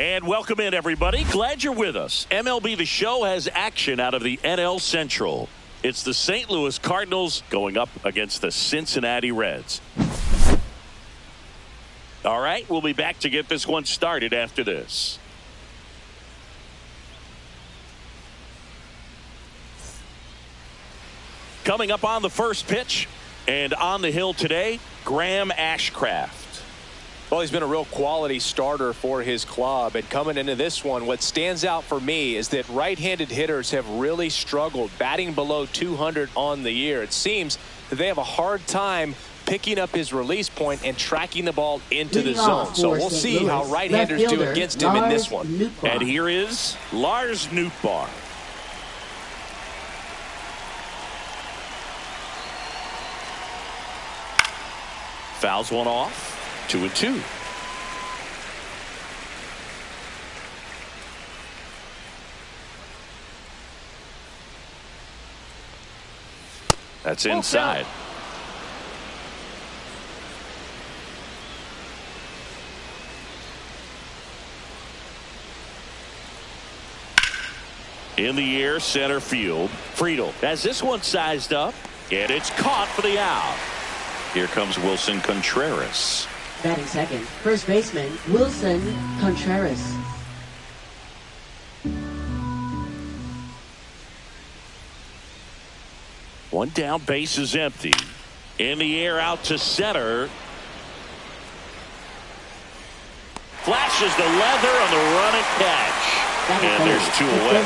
And welcome in, everybody. Glad you're with us. MLB The Show has action out of the NL Central. It's the St. Louis Cardinals going up against the Cincinnati Reds. All right, we'll be back to get this one started after this. Coming up on the first pitch and on the hill today, Graham Ashcraft. Well, he's been a real quality starter for his club, and coming into this one, what stands out for me is that right-handed hitters have really struggled batting below 200 on the year. It seems that they have a hard time picking up his release point and tracking the ball into the zone. So we'll see how right-handers do against him in this one. And here is Lars Nootbaar. Fouls one off. 2-2. That's inside. In the air, center field. Friedel has this one sized up, and it's caught for the out. Here comes Wilson Contreras. Batting second, first baseman Wilson Contreras. One down, base is empty. In the air, out to center. Flashes the leather on the run and catch. And there's two away.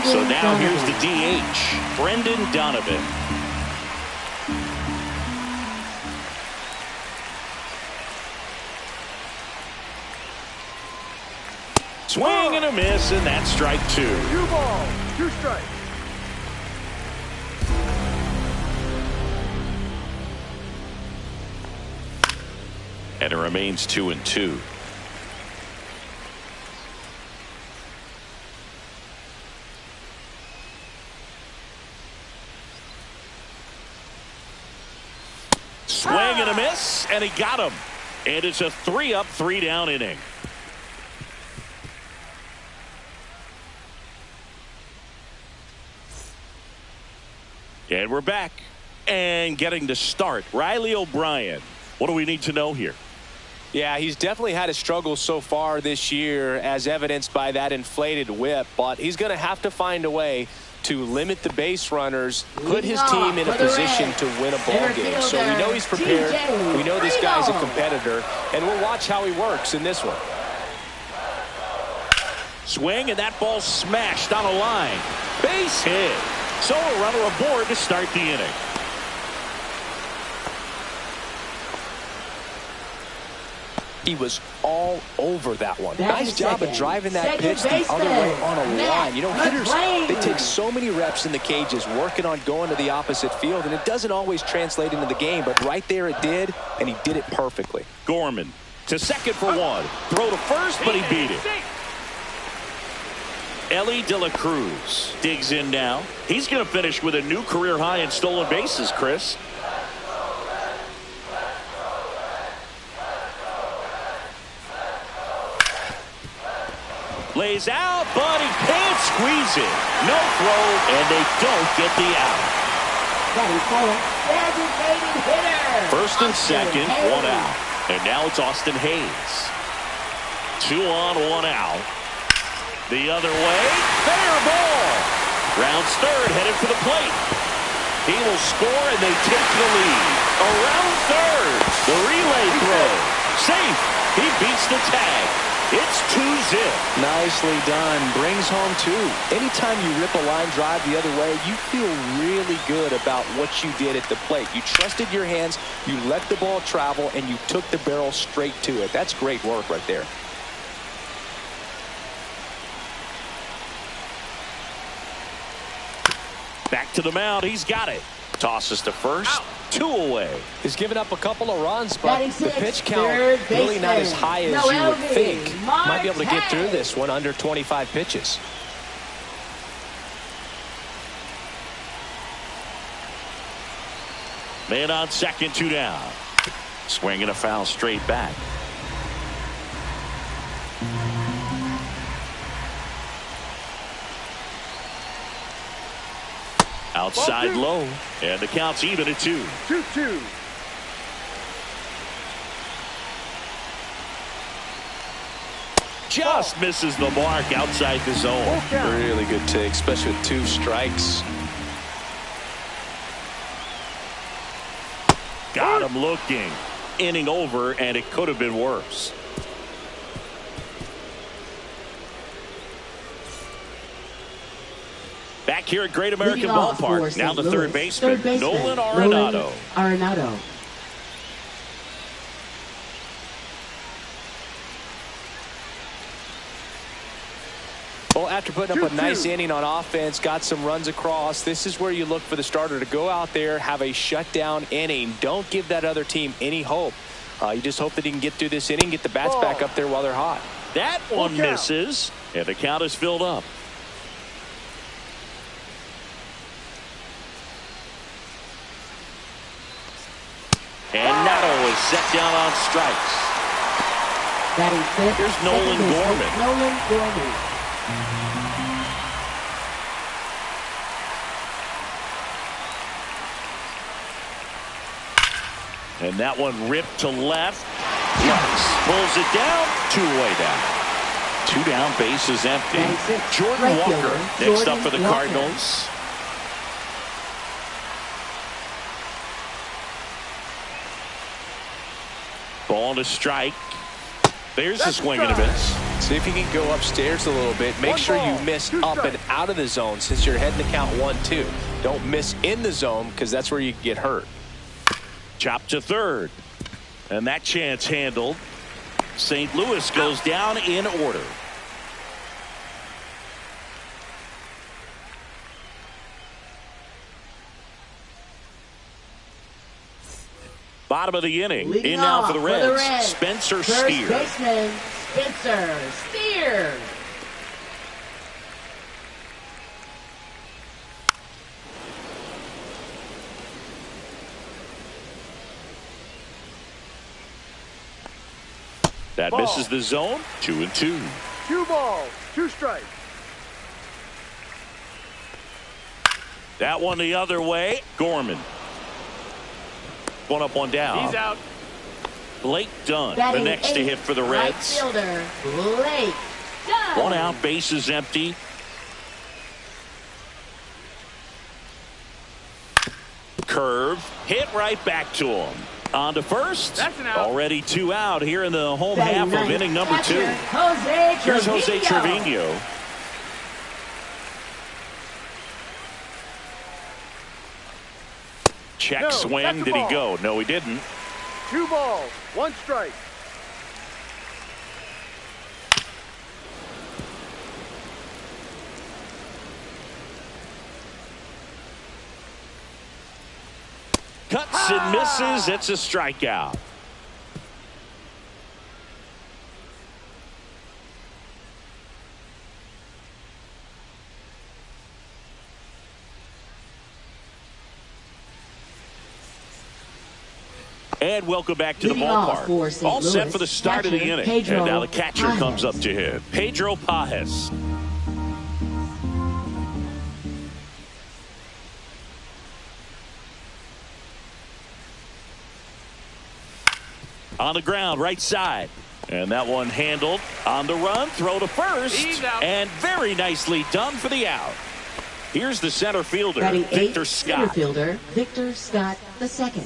So now here's the DH, Brendan Donovan. Swing and a miss, and that's strike two. 2 balls, 2 strikes. And it remains 2-2. Swing and a miss, and he got him. And it's a 3-up, 3-down inning. And we're back and getting to start. Riley O'Brien. What do we need to know here? Yeah, he's definitely had a struggle so far this year, as evidenced by that inflated whip, but he's going to have to find a way to limit the base runners, put his team in a position to win a ball game. So we know he's prepared. We know this guy's a competitor, and we'll watch how he works in this one. Swing, and that ball smashed on a line. Base hit. So a runner aboard to start the inning. He was all over that one. Nice job of driving that pitch the other way on a line. You know, hitters, they take so many reps in the cages working on going to the opposite field, and it doesn't always translate into the game, but right there it did, and he did it perfectly. Gorman to second for one. Throw to first, but he beat it. Ellie De La Cruz digs in now. He's going to finish with a new career high in stolen bases, Chris. Lays out, but he can't squeeze it. No throw, and they don't get the out. First and second, one out. And now it's Austin Hayes. 2 on, 1 out. The other way, fair ball. Rounds third, headed for the plate. He will score, and they take the lead. Around third, the relay throw. Safe. He beats the tag. It's 2-zip. Nicely done. Brings home 2. Anytime you rip a line drive the other way, you feel really good about what you did at the plate. You trusted your hands, you let the ball travel, and you took the barrel straight to it. That's great work right there. Back to the mound. He's got it. Tosses to first. Out. 2 away. He's given up a couple of runs, but the pitch count really not as high as you would think. Might be able to get through this one under 25 pitches. Man on second, 2 down. Swinging a foul straight back. Outside low, and the count's even at 2. 2-2. Just misses the mark outside the zone. Really good take, especially with 2 strikes. Got him looking. Inning over, and it could have been worse. Back here at Great American Ballpark. Now the third baseman, Nolan Arenado. Well, after putting up a nice inning on offense, got some runs across, this is where you look for the starter to go out there, have a shutdown inning. Don't give that other team any hope. You just hope that he can get through this inning, get the bats back up there while they're hot. That one misses, and the count is filled up. And Nato is set down on strikes. Batting fifth. Here's Nolan Gorman. Nolan Gorman. And that one ripped to left. Pulls it down. 2 away down. 2 down, bases empty. Jordan Walker next up for the Cardinals. Ball to strike. There's the swing and a miss. See if you can go upstairs a little bit. Make sure you miss up and out of the zone since you're heading to count 1-2. Don't miss in the zone because that's where you can get hurt. Chop to third. And that chance handled. St. Louis goes down in order. Bottom of the inning. Leading in now off for the Reds. Spencer Steer. First baseman, Spencer Steer. That misses the zone. 2-2. 2 balls, 2 strikes. That one the other way. Gorman. 1 up, 1 down. He's out. Blake Dunn, Batting the next to hit for the right Reds. fielder, Blake Dunn. 1 out, bases empty. Curve, hit right back to him. On to first. That's an out. Already 2 out here in the home half of inning number 2. Here's Jose Trevino. Check swing. Did he go? No, he didn't. 2 balls, 1 strike. Cuts and misses. It's a strikeout. And welcome back to the ballpark. All set for the start of the inning. And now the catcher comes up to him. Pedro Pajes. On the ground, right side. And that one handled. On the run, throw to first. And very nicely done for the out. Here's the center fielder, Victor Scott. Center fielder, Victor Scott II.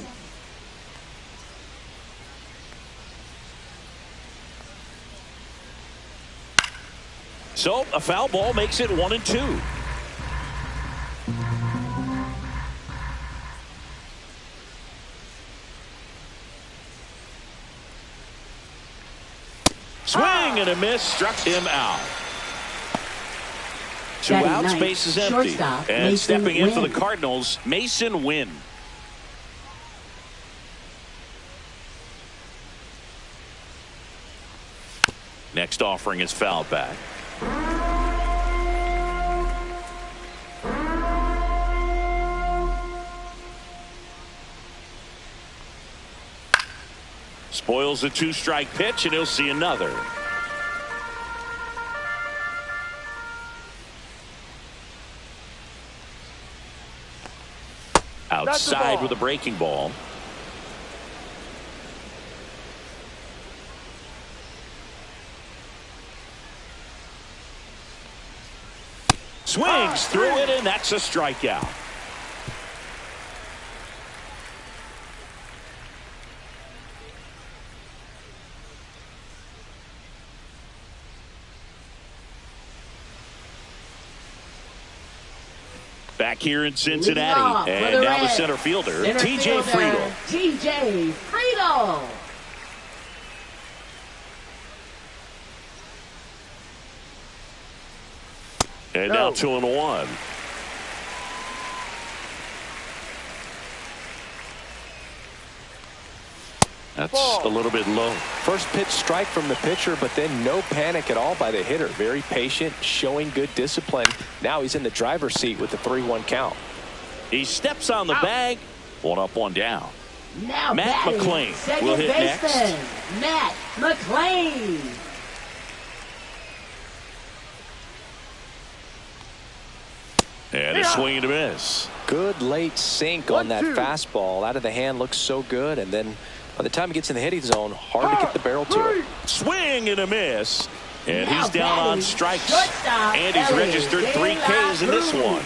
So a foul ball makes it 1-2. Swing and a miss, struck him out. 2 outs, bases empty. And Mason stepping in for the Cardinals, Mason Wynn. Next offering is fouled back. Spoils a 2-strike pitch, and he'll see another. outside with a breaking ball. Swings through it, and that's a strikeout. Back here in Cincinnati, and now the center fielder, TJ Friedl. TJ Friedl. And now 2-1. That's a little bit low. First pitch strike from the pitcher, but then no panic at all by the hitter. Very patient, showing good discipline. Now he's in the driver's seat with the 3-1 count. He steps on the bag. 1 up, 1 down. Now Matt McClain will hit next. Matt McClain. And a swing and a miss. Good late sink on that fastball. Out of the hand, looks so good. And then by the time he gets in the hitting zone, hard to get the barrel to it. Swing and a miss. And Now he's down on strikes. And he's registered 3 Ks in this one.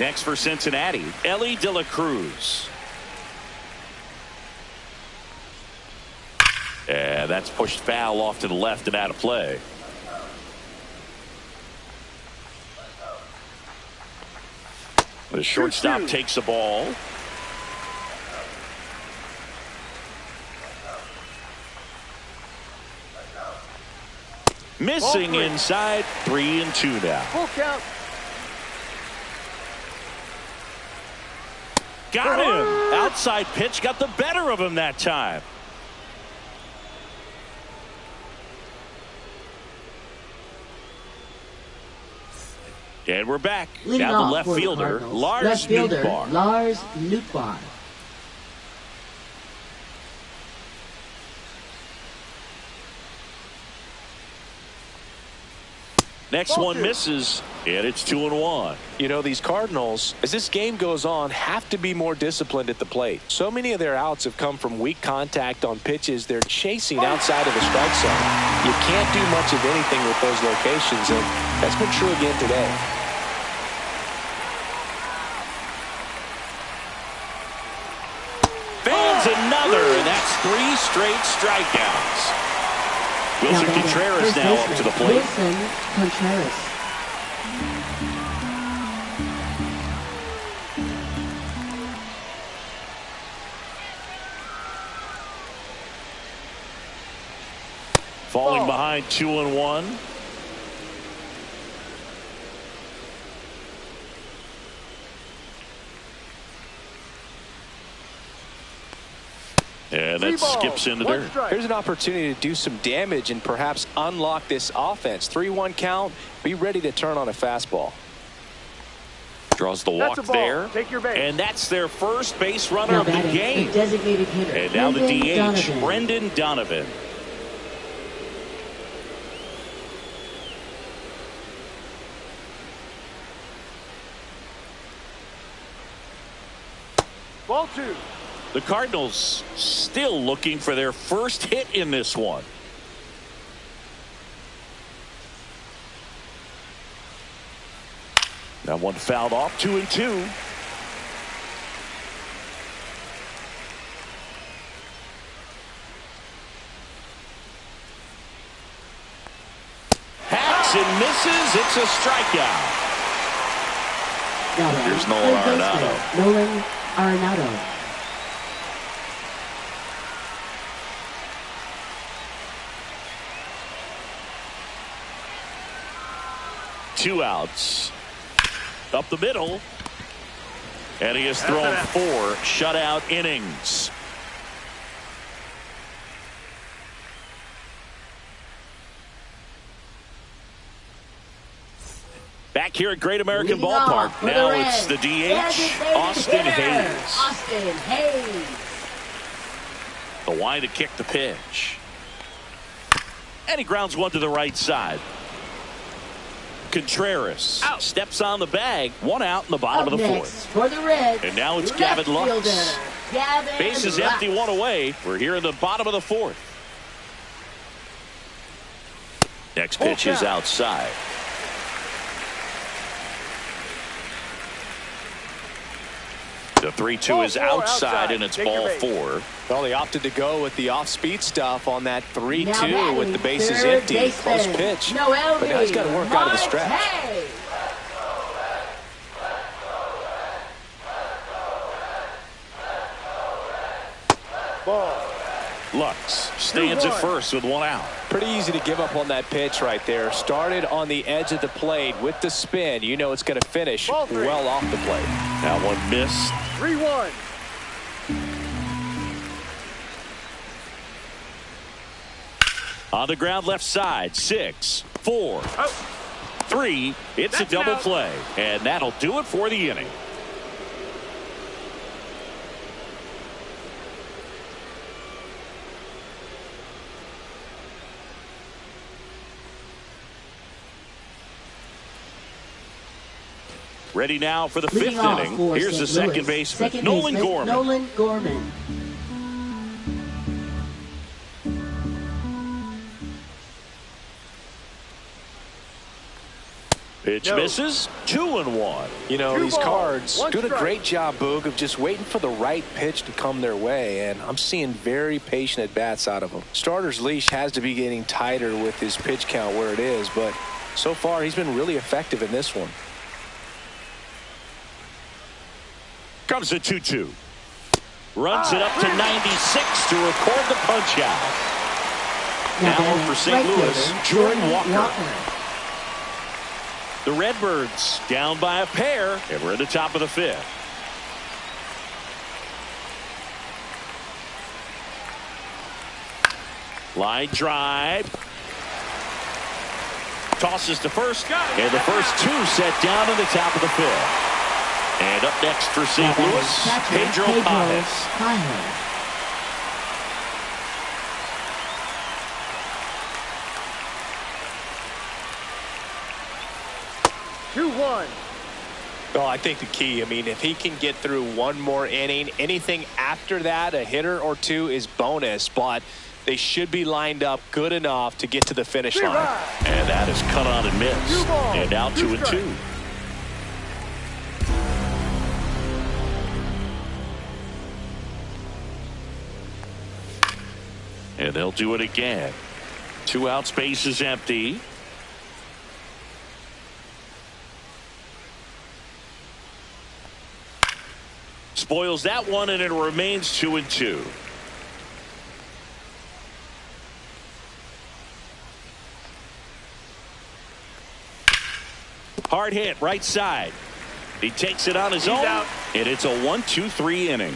Next for Cincinnati, Ellie De La Cruz. And that's pushed foul off to the left and out of play. The shortstop takes the ball. Missing inside. 3-2 now. Full count. Got him. Outside pitch got the better of him that time. And we're back. Now the left fielder, Lars Nootbaar. Lars Nootbaar. Next one misses, and it's 2-1. You know, these Cardinals, as this game goes on, have to be more disciplined at the plate. So many of their outs have come from weak contact on pitches they're chasing outside of the strike zone. You can't do much of anything with those locations, and that's been true again today. Fans another, and that's 3 straight strikeouts. Wilson Contreras now up to the plate. Wilson Contreras. Falling behind 2-1. And that skips into dirt. Here's an opportunity to do some damage and perhaps unlock this offense. 3-1 count. Be ready to turn on a fastball. Draws the walk there. Take your base. And that's their first base runner of the game. Designated hitter. And now the DH, Donovan. Brendan Donovan. Ball 2. The Cardinals still looking for their first hit in this one. That one fouled off. 2-2. Hacks and misses. It's a strikeout. Here's Nolan Arenado. Nolan Arenado. Two outs. Up the middle. And he has thrown 4 shutout innings. Back here at Great American Ballpark. Now it's the DH, Austin Hayes. Austin Hayes. The wind to kick the pitch. And he grounds one to the right side. Contreras steps on the bag. One out in the bottom Up of the next fourth. for the Reds, And now it's left Gavin Lux. fielder, Gavin Bases Lux. empty, one away. We're here in the bottom of the fourth. Next pitch is outside. The 3-2 is outside, and it's ball 4. Well, they opted to go with the off-speed stuff on that 3-2 Now with the bases third empty. baseman, Close pitch. Noel But now he's got to work out of the stretch. Marte. Ball. Lux stands at first with one out. Pretty easy to give up on that pitch right there. Started on the edge of the plate with the spin. You know it's going to finish well off the plate. That one missed. 3-1. On the ground left side. 6, 4, 3. It's a double play. And that'll do it for the inning. Ready now for the Leading fifth off inning. for Here's the St. second Louis. baseman, Nolan Gorman. Nolan Gorman. Pitch misses. 2-1. You know, Two these balls, Cards one doing a strike. great job, Boog, of just waiting for the right pitch to come their way, and I'm seeing very patient at-bats out of them. Starter's leash has to be getting tighter with his pitch count where it is, but so far he's been really effective in this one. Comes the 2-2. Runs it up to 96 to record the punch out. Now batting for St. right Louis, fielder, Jordan Walker. The Redbirds down by a pair, and we're at the top of the fifth. Line drive. Tosses to first, and the first two set down in the top of the fifth. And up next for St. Louis, Pedro Pajes. 2-1. Well, I think the key, I mean, if he can get through one more inning, anything after that, a hitter or two is bonus, but they should be lined up good enough to get to the finish line. And that is cut on and missed. 2 balls, And now 2 2-2. strikes. And they'll do it again. 2 outs, base is empty. Spoils that one, and it remains 2-2. Hard hit, right side. He takes it on his own, out. and it's a 1-2-3 inning.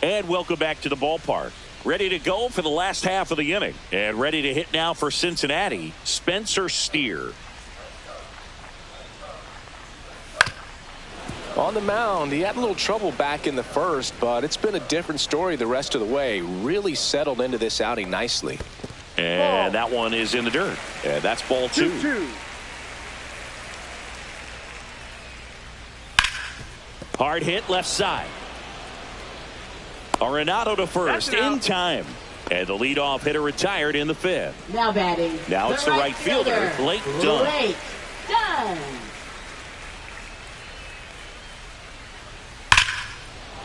And welcome back to the ballpark. Ready to go for the last half of the inning. And ready to hit now for Cincinnati, Spencer Steer. On the mound, he had a little trouble back in the first, but it's been a different story the rest of the way. Really settled into this outing nicely. And that one is in the dirt. And that's ball 2. 2-2. Hard hit left side. Arenado to first in time. And the leadoff hitter retired in the fifth. Now batting. Now it's the right fielder, Blake Dunn. Blake Dunn.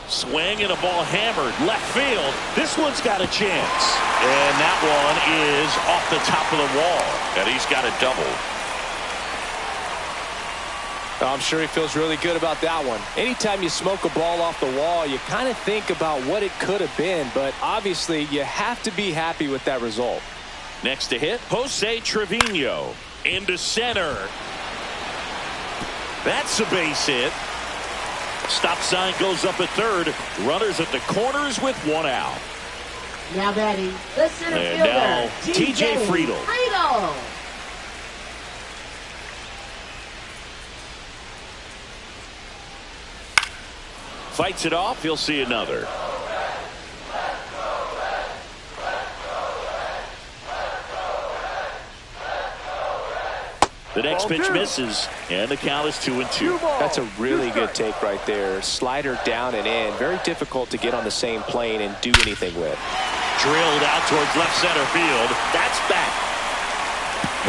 Swing and a ball hammered left field. This one's got a chance. And that one is off the top of the wall. And he's got a double. I'm sure he feels really good about that one. Anytime you smoke a ball off the wall, you kind of think about what it could have been, but obviously you have to be happy with that result. Next to hit, Jose Trevino into center. That's a base hit. Stop sign goes up at third. Runners at the corners with 1 out. Now batting. The center And fielder. now TJ Friedl. Friedl. Fights it off. He'll see another. The next pitch misses, and the count is 2-2. That's a really good take right there. Slider down and in. Very difficult to get on the same plane and do anything with. Drilled out towards left center field. That's back.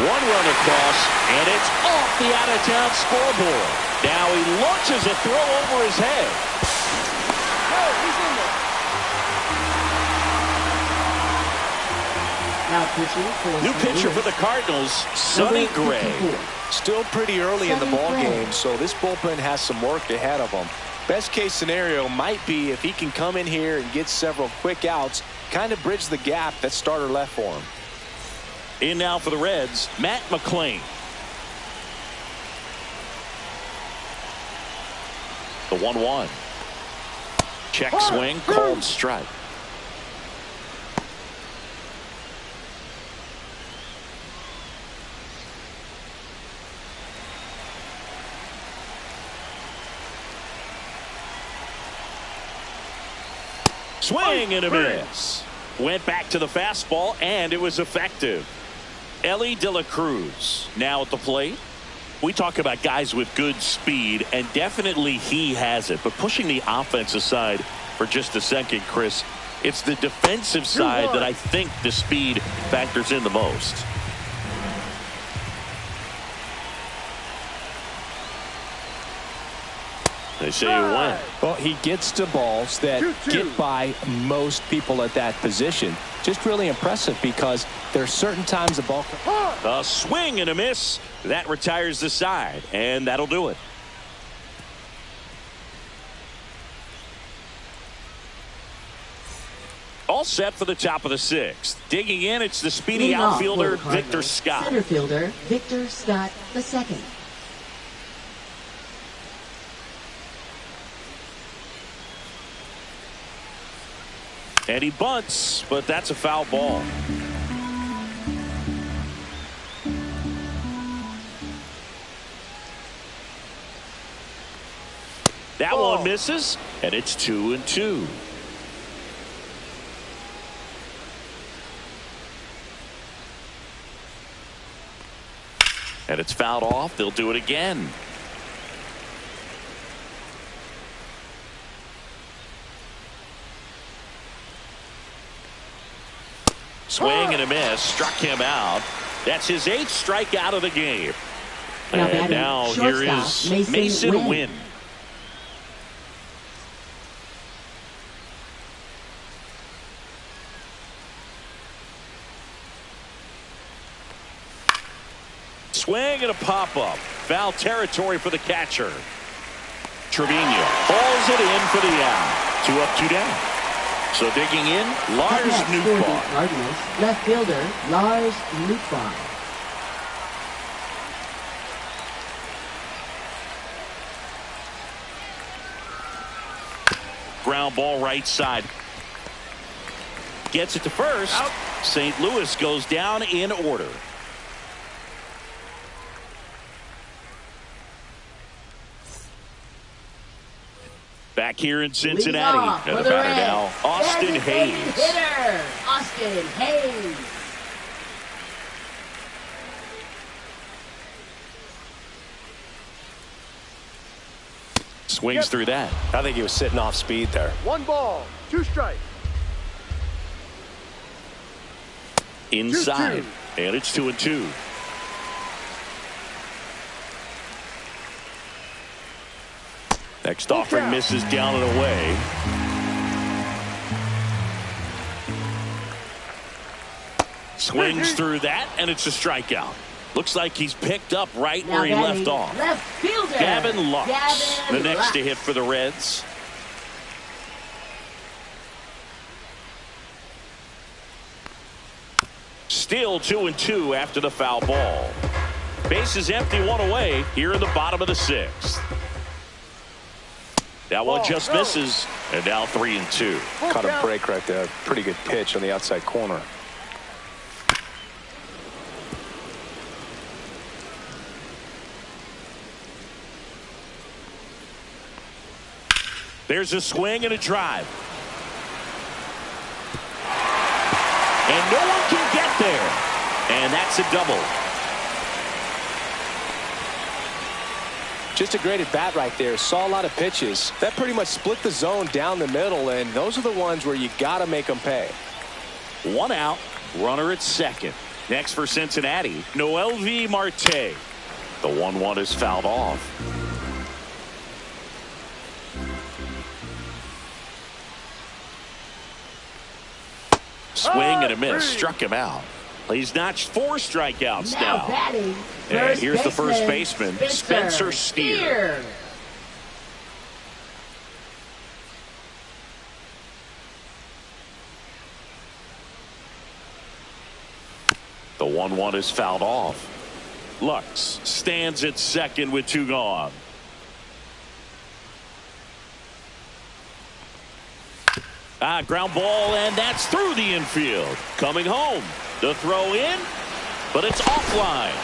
One run across, and it's off the out-of-town scoreboard. Now he launches a throw over his head. Now pitching for New pitcher for the Cardinals, Sonny Gray. Still pretty early in the ball game, so this bullpen has some work ahead of them. Best case scenario might be if he can come in here and get several quick outs, kind of bridge the gap that starter left for him. In now for the Reds, Matt McClain. The 1-1. Check swing, called strike. Swing and a miss. Went back to the fastball, and it was effective. Ellie De La Cruz now at the plate. We talk about guys with good speed, and definitely he has it. But pushing the offense aside for just a second, Chris, it's the defensive side that I think the speed factors in the most. They say you win. Well, he gets to balls that get by most people at that position. Just really impressive because there are certain times the ball. A swing and a miss. That retires the side, and that'll do it. All set for the top of the 6th. Digging in, it's the speedy outfielder, Victor Scott. Center fielder, Victor Scott II. And he bunts, but that's a foul ball. That one misses, and it's 2-2. And it's fouled off. They'll do it again. Swing and a miss. Struck him out. That's his 8th strikeout of the game. And now here is Mason Wynn. Swing and a pop-up. Foul territory for the catcher. Trevino hauls it in for the out. 2 up, 2 down. So digging in, Lars Nootbaar. Cardinals, left fielder, Lars Nootbaar. Ground ball right side. Gets it to first. Out. St. Louis goes down in order. Back here in Cincinnati. And the batter now, Austin Hayes. Hitter, Austin Hayes. Swings through that. I think he was sitting off speed there. 1 ball, 2 strikes. Inside. 2-2. And it's 2-2. Next offering misses down and away. Swings through that, and it's a strikeout. Looks like he's picked up right where he left off. Left fielder, Gavin Lux, the next to hit for the Reds. Still 2-2 after the foul ball. Bases empty, 1 away here in the bottom of the 6th. That one just misses, and now 3-2. Caught a break right there. Pretty good pitch on the outside corner. There's a swing and a drive. And no one can get there. And that's a double. Just a great at bat right there. Saw a lot of pitches. That pretty much split the zone down the middle, and those are the ones where you got to make them pay. 1 out, runner at second. Next for Cincinnati, MLB Marte. The 1-1 is fouled off. Swing and a miss, struck him out. He's notched 4 strikeouts now. Batting, and here's the first baseman, Spencer Steer. The 1-1 is fouled off. Lux stands at second with 2 gone. Ground ball, and that's through the infield. Coming home. The throw in, but it's offline.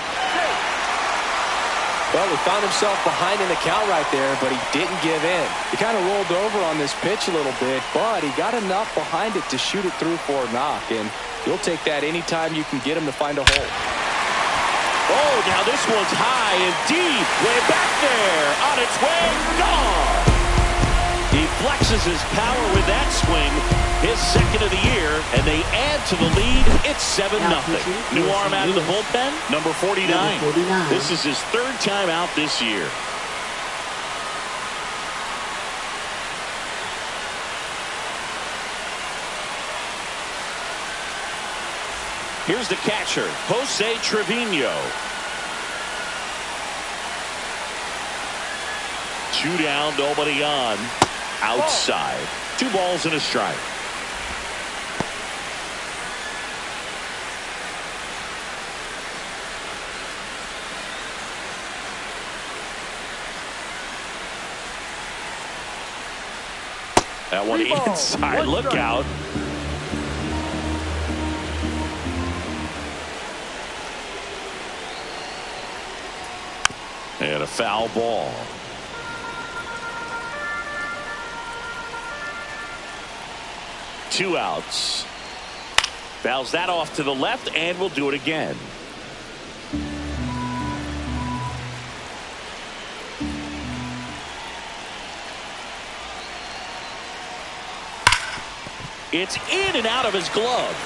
Well, he found himself behind in the count right there, but he didn't give in. He kind of rolled over on this pitch a little bit, but he got enough behind it to shoot it through for a knock, and you'll take that anytime you can get him to find a hole. Oh, now this one's high and deep, way back there, on its way, gone. He flexes his power with that swing, his second of the year, and they add to the lead. It's 7-0. New arm out of the bullpen, number 49. This is his 3rd time out this year. Here's the catcher, Jose Trevino. 2 down, nobody on. Outside. 2 balls and a strike. That one inside. Look out. And a foul ball. Two outs. Fouls that off to the left, and will do it again. It's in and out of his glove.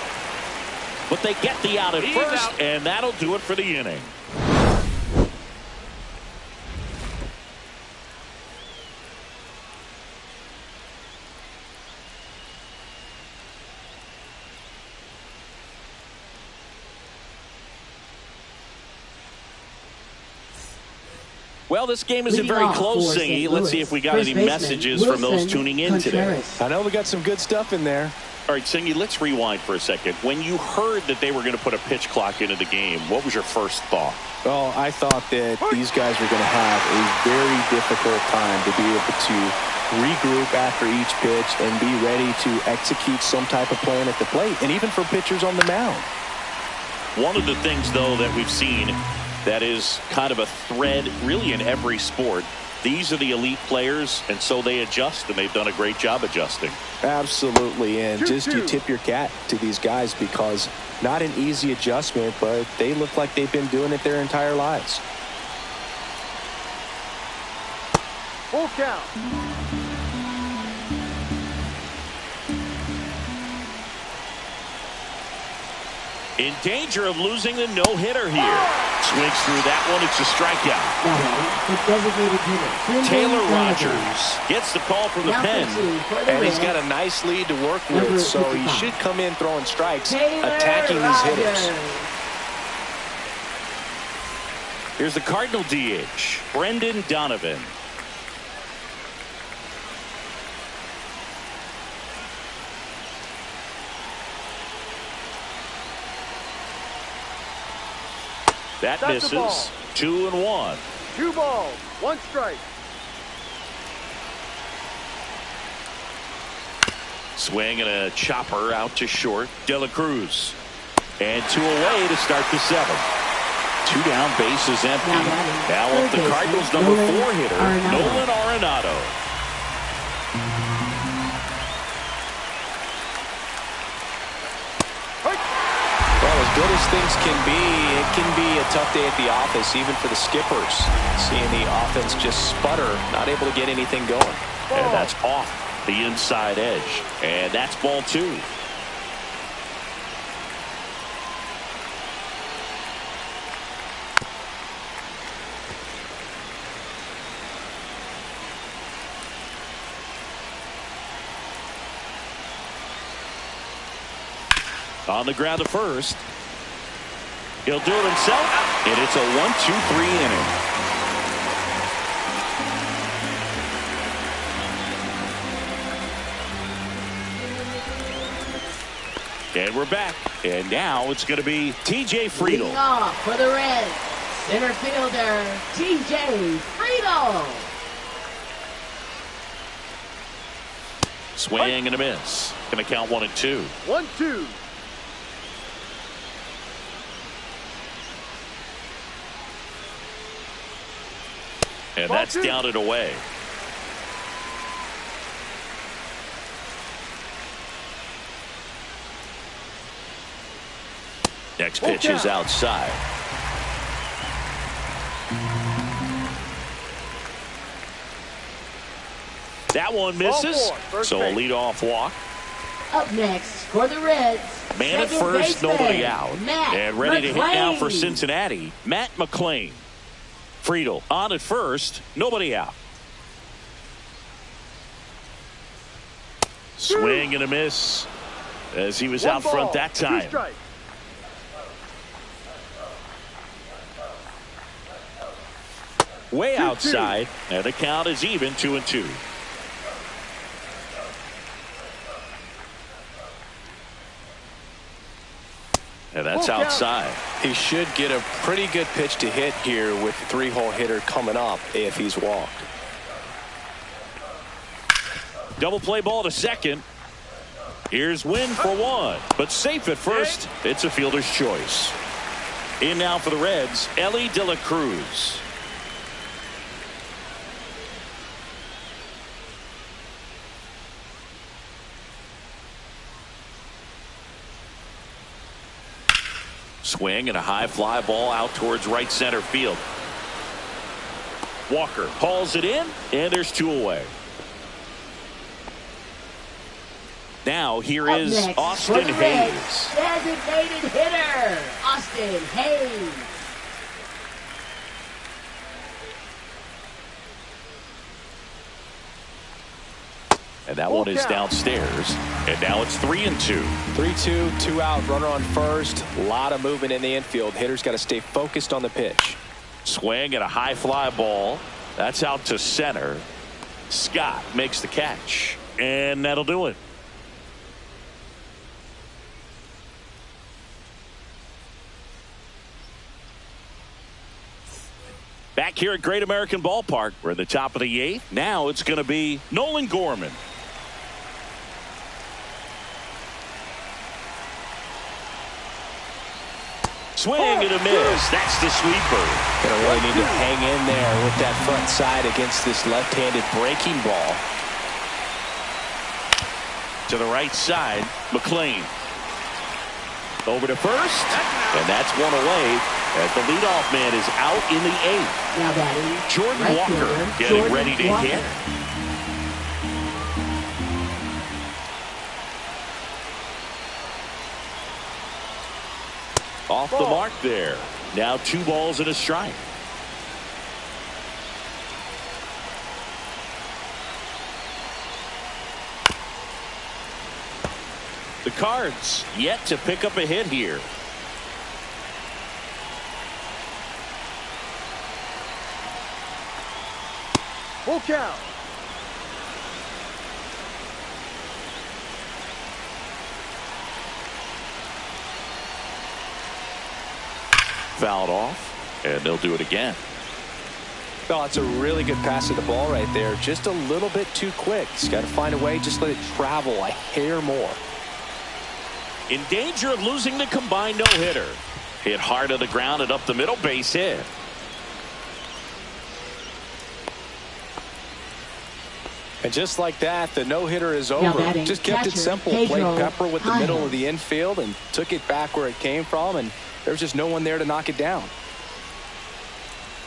But they get the out at first, and that'll do it for the inning. Well, this game isn't very close, Singy. Let's see if we got any messages from those tuning in today. I know we got some good stuff in there. All right, Singy, let's rewind for a second. When you heard that they were going to put a pitch clock into the game, what was your first thought? Well, I thought that these guys were going to have a very difficult time to be able to regroup after each pitch and be ready to execute some type of plan at the plate, and even for pitchers on the mound. One of the things, though, that we've seen that is kind of a thread really in every sport. These are the elite players, and so they adjust, and they've done a great job adjusting. Absolutely, and just you tip your cap to these guys because not an easy adjustment, but they look like they've been doing it their entire lives. Full count. In danger of losing the no-hitter here. Swings through that one. It's a strikeout. Taylor Rogers gets the call from the pen. And he's got a nice lead to work with, so he should come in throwing strikes, attacking these hitters. Here's the Cardinal DH, Brendan Donovan. That misses. 2-1. 2 balls, 1 strike. Swing and a chopper out to short. De La Cruz. And 2 away to start the 7th. 2 down, bases empty. Now up the Cardinals' number 4 hitter, Nolan Arenado. good as things can be a tough day at the office, even for the skippers. Seeing the offense just sputter, not able to get anything going. And that's off the inside edge. And that's ball 2. On the ground to first. He'll do it himself. And it's a 1-2-3 inning. And we're back. And now it's going to be T.J. Friedel. Leading off for the Reds, center fielder T.J. Friedel. Swing and a miss. Going to count 1-2. 1-2. And that's down and away. Next pitch is outside. That one misses. So a leadoff walk. Up next for the Reds, man at second first, baseman, nobody out. Matt And ready to hit now for McLean. Cincinnati, Matt McLean. Friedel on at first, nobody out. Swing and a miss as he was out front that time. Way outside, and the count is even 2-2. And that's outside. He should get a pretty good pitch to hit here with the 3-hole hitter coming up if he's walked. Double play ball to second. Here's Wynn for 1, but safe at first. It's a fielder's choice. In now for the Reds, Ellie De La Cruz. Swing and a high fly ball out towards right center field. Walker hauls it in, and there's 2 away. Now here Up is next, Austin for the Reds, Hayes. designated hitter Austin Hayes. And that one is downstairs. And now it's 3-2. 3-2, 2 out, runner on first. A lot of movement in the infield. Hitter's got to stay focused on the pitch. Swing and a high fly ball. That's out to center. Scott makes the catch. And that'll do it. Back here at Great American Ballpark, we're at the top of the 8th. Now it's going to be Nolan Gorman. Swing and a miss. That's the sweeper. Gonna really need to hang in there with that front side against this left-handed breaking ball. To the right side, McLean. Over to first, and that's 1 away as the leadoff man is out in the 8th. Now batting, Jordan right Walker fielder, getting Jordan ready to Walker. hit. Off the mark there. Now 2 balls and a strike. The Cards yet to pick up a hit here. Full count. Fouled off, and they'll do it again. Oh, it's a really good pass of the ball right there. Just a little bit too quick. He's got to find a way. Just let it travel a hair more. In danger of losing the combined no-hitter. Hit hard on the ground and up the middle, base hit. And just like that, the no-hitter is Now over. batting, Just kept it catcher, simple. Pedro Played Pepper with the middle of the Pajes. infield and took it back where it came from, and there was just no one there to knock it down.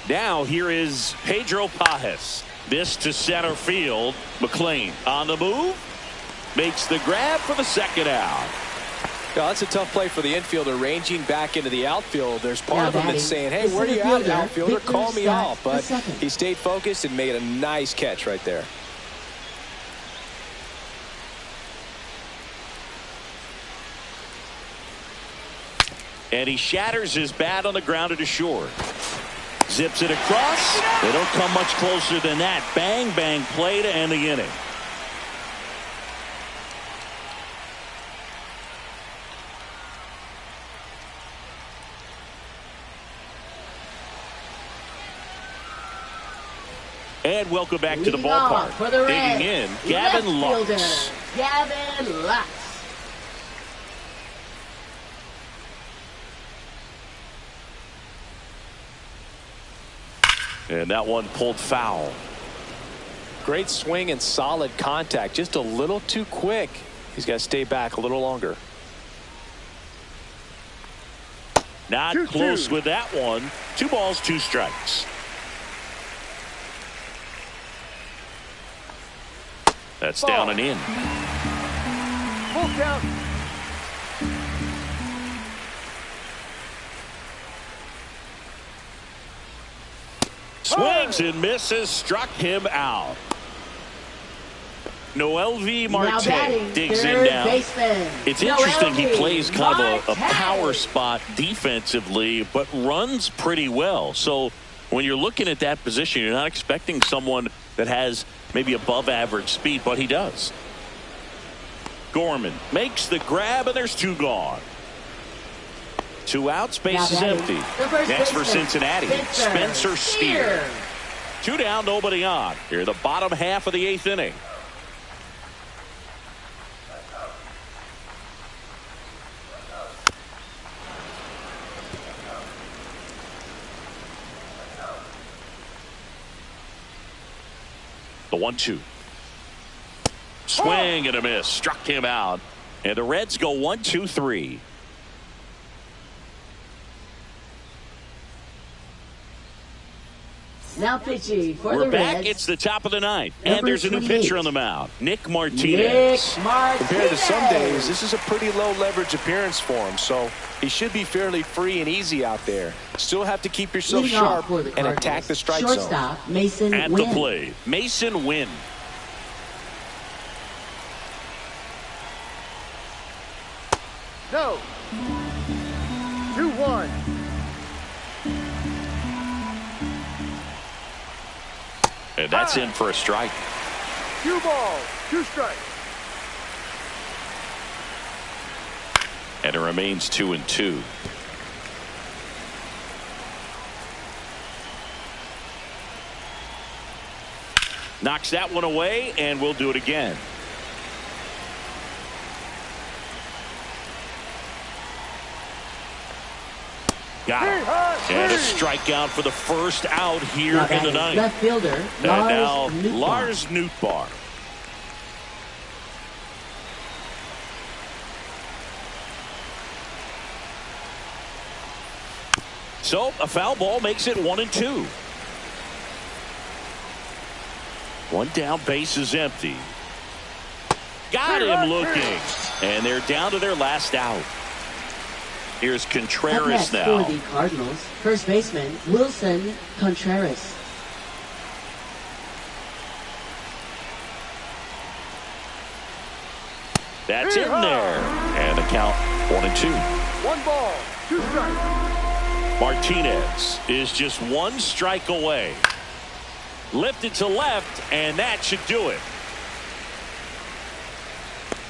Now here is Pedro Pajes. This to center field. McLean on the move. Makes the grab for the second out. Yeah, that's a tough play for the infielder, ranging back into the outfield. There's part Now of him that's batting, saying, hey, the where are you center at, fielder, outfielder? Victor Call me Scott, off. the But second. he stayed focused and made a nice catch right there. And he shatters his bat on the ground to short. Zips it across. They don't come much closer than that. Bang, bang play to end the inning. And welcome back to the Leading off ballpark. for the Reds, Digging in, Gavin left fielder, Lux. Gavin Lux. And that one pulled foul. Great swing and solid contact. Just a little too quick. He's got to stay back a little longer. Not 2-2. close with that one. 2 balls, 2 strikes. That's down and in. Full count. Swings and misses. Struck him out. Noel V. Now Marte batting, digs in third now. baseman, It's Noel interesting. He V. plays kind of a Marte. power spot defensively, but runs pretty well. So when you're looking at that position, you're not expecting someone that has maybe above average speed, but he does. Gorman makes the grab, and there's 2 gone. 2 outs, base is Now empty. batting, the first Next for baseman, Cincinnati, Spencer Steer. 2 down, nobody on. Here, the bottom half of the 8th inning. The 1-2. Swing and a miss. Struck him out. And the Reds go 1-2-3. Now pitching for We're the back. Reds. It's the top of the 9th. And Number there's a new 28. pitcher on the mound. Nick Nick Martinez. Martinez. Compared to some days, this is a pretty low leverage appearance for him, so he should be fairly free and easy out there. Still have to keep yourself Leading off sharp for the and Cardinals, attack the strike zone. shortstop, Mason At Wynn. the plate, Mason Wynn. No. 2-1. And that's in for a strike. 2 balls, 2 strikes. And it remains 2-2. Knocks that one away, and we'll do it again. Got it. And a strikeout for the first out here Now in the batting, 9th. left fielder, And now Lars Nootbaar. Lars Nootbaar. So a foul ball makes it 1-2. 1 down, base is empty. Got him looking. And they're down to their last out. Here's Up Contreras next now. for the Cardinals, first baseman Wilson Contreras. That's in there. And the count 1-2. 1 ball, 2 strikes. Martinez is just 1 strike away. Lifted to left, and that should do it.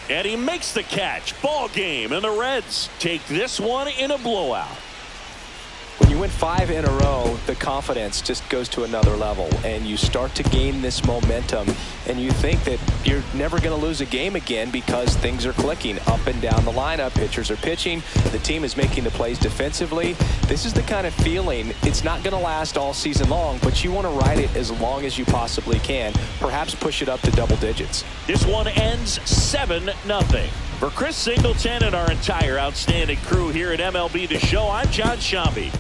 And he makes the catch. Ball game, and the Reds take this one in a blowout. you win 5 in a row, the confidence just goes to another level, and you start to gain this momentum, and you think that you're never going to lose a game again because things are clicking up and down the lineup. Pitchers are pitching. The team is making the plays defensively. This is the kind of feeling, it's not going to last all season long, but you want to ride it as long as you possibly can. Perhaps push it up to double digits. This one ends 7-0. For Chris Singleton and our entire outstanding crew here at MLB The Show, I'm John Shambi.